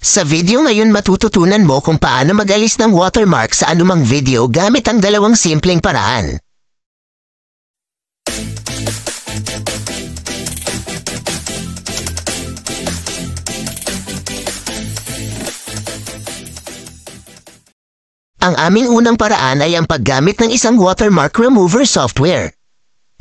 Sa video ngayon matututunan mo kung paano mag-alis ng watermark sa anumang video gamit ang dalawang simpleng paraan. Ang aming unang paraan ay ang paggamit ng isang watermark remover software.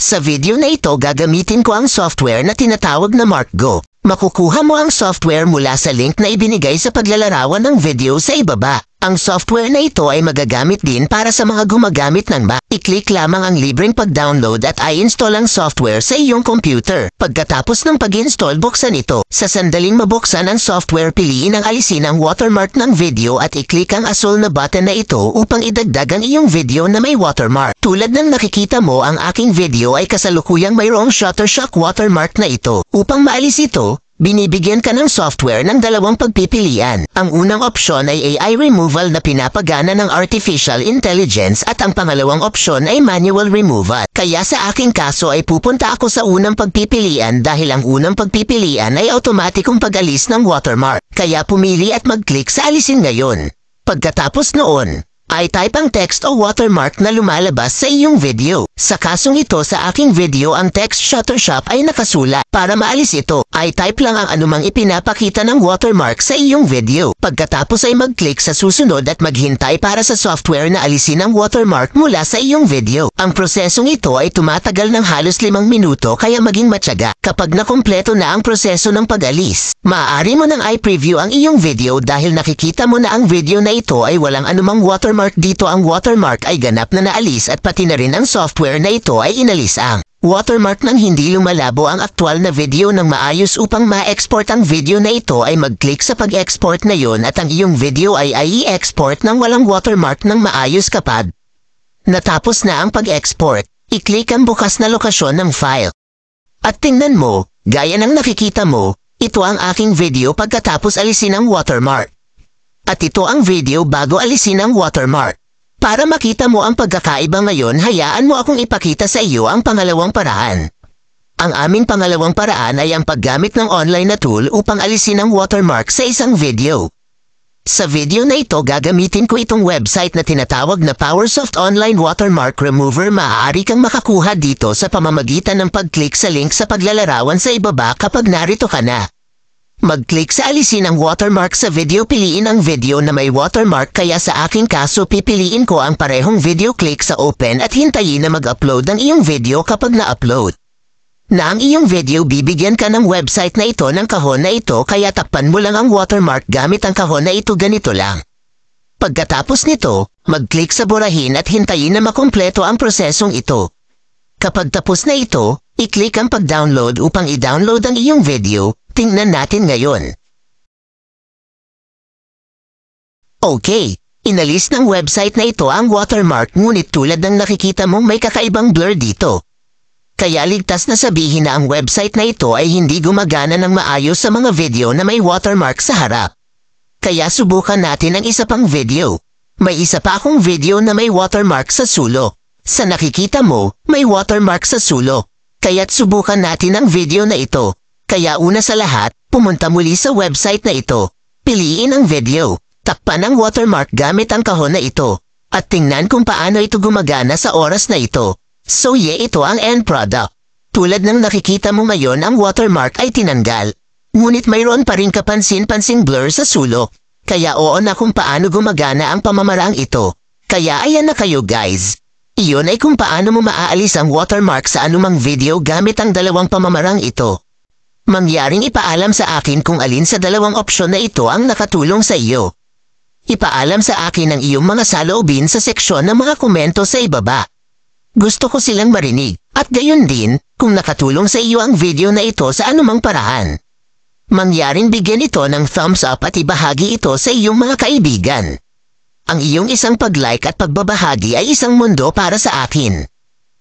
Sa video na ito gagamitin ko ang software na tinatawag na MarkGo. Makukuha mo ang software mula sa link na ibinigay sa paglalarawan ng video sa ibaba. Ang software na ito ay magagamit din para sa mga gumagamit ng Mac. I-click lamang ang libreng pag-download at i-install ang software sa iyong computer. Pagkatapos ng pag-install, buksan ito. Sa sandaling mabuksan ang software, piliin ang alisin ang watermark ng video at i-click ang asul na button na ito upang idagdag ang iyong video na may watermark. Tulad ng nakikita mo, ang aking video ay kasalukuyang mayroong Shutterstock watermark na ito. Upang maalis ito, binibigyan ka ng software ng dalawang pagpipilian. Ang unang opsyon ay AI removal na pinapagana ng artificial intelligence at ang pangalawang opsyon ay manual removal. Kaya sa aking kaso ay pupunta ako sa unang pagpipilian dahil ang unang pagpipilian ay automatikong pag-alis ng watermark. Kaya pumili at mag-click sa alisin ngayon. Pagkatapos noon, ay type ang text o watermark na lumalabas sa iyong video. Sa kasong ito sa aking video ang text Shutterstock ay nakasulat. Para maalis ito, ay type lang ang anumang ipinapakita ng watermark sa iyong video. Pagkatapos ay mag-click sa susunod at maghintay para sa software na alisin ang watermark mula sa iyong video. Ang prosesong ito ay tumatagal ng halos 5 minuto kaya maging matyaga. Kapag nakumpleto na ang proseso ng pag-alis, maaari mo nang i-preview ang iyong video dahil nakikita mo na ang video na ito ay walang anumang watermark dito. Ang watermark ay ganap na naalis at pati na rin ang software na ito ay inalis ang watermark nang hindi lumalabo ang aktwal na video ng maayos. Upang ma-export ang video na ito ay mag-click sa pag-export na yon at ang iyong video ay i-export ng walang watermark ng maayos. Kapag natapos na ang pag-export, i-click ang bukas na lokasyon ng file. At tingnan mo, gaya ng nakikita mo, ito ang aking video pagkatapos alisin ang watermark. At ito ang video bago alisin ang watermark. Para makita mo ang pagkakaiba ngayon, hayaan mo akong ipakita sa iyo ang pangalawang paraan. Ang aming pangalawang paraan ay ang paggamit ng online na tool upang alisin ang watermark sa isang video. Sa video na ito gagamitin ko itong website na tinatawag na PowerSoft Online Watermark Remover. Maaari kang makakuha dito sa pamamagitan ng pag-click sa link sa paglalarawan sa ibaba kapag narito ka na. Mag-click sa alisin ang watermark sa video. Piliin ang video na may watermark, kaya sa aking kaso pipiliin ko ang parehong video. Click sa open at hintayin na mag-upload ang iyong video. Kapag na-upload na ang iyong video, bibigyan ka ng website na ito ng kahon na ito, kaya takpan mo lang ang watermark gamit ang kahon na ito. Ganito lang. Pagkatapos nito, mag-click sa burahin at hintayin na makumpleto ang prosesong ito. Kapag tapos na ito, i-click ang pag-download upang i-download ang iyong video. Tingnan natin ngayon. Okay, inalis ng website na ito ang watermark, ngunit tulad ng nakikita mong may kakaibang blur dito. Kaya ligtas na sabihin na ang website na ito ay hindi gumagana ng maayos sa mga video na may watermark sa harap. Kaya subukan natin ang isa pang video. May isa pa akong video na may watermark sa sulok. Sa nakikita mo, may watermark sa sulok. Kaya't subukan natin ang video na ito. Kaya una sa lahat, pumunta muli sa website na ito. Piliin ang video. Takpan ang watermark gamit ang kahon na ito. At tingnan kung paano ito gumagana sa oras na ito. So ito ang end product. Tulad ng nakikita mo ngayon, ang watermark ay tinanggal. Ngunit mayroon pa rin kapansin-pansing blur sa sulok. Kaya oo na kung paano gumagana ang pamamaraang ito. Kaya ayan na kayo guys. Iyon ay kung paano mo maaalis ang watermark sa anumang video gamit ang dalawang pamamarang ito. Mangyaring ipaalam sa akin kung alin sa dalawang opsyon na ito ang nakatulong sa iyo. Ipaalam sa akin ang iyong mga saloobin sa seksyon ng mga komento sa ibaba. Gusto ko silang marinig. At gayon din, kung nakatulong sa iyo ang video na ito sa anumang paraan, mangyaring bigyan ito ng thumbs up at ibahagi ito sa iyong mga kaibigan. Ang iyong isang pag-like at pagbabahagi ay isang mundo para sa akin.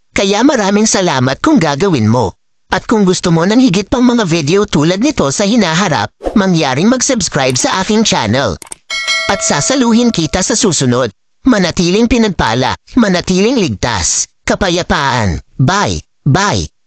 Kaya maraming salamat kung gagawin mo. At kung gusto mo ng higit pang mga video tulad nito sa hinaharap, mangyaring mag-subscribe sa aking channel. At sasaluhin kita sa susunod. Manatiling pinagpala, manatiling ligtas, kapayapaan. Bye! Bye!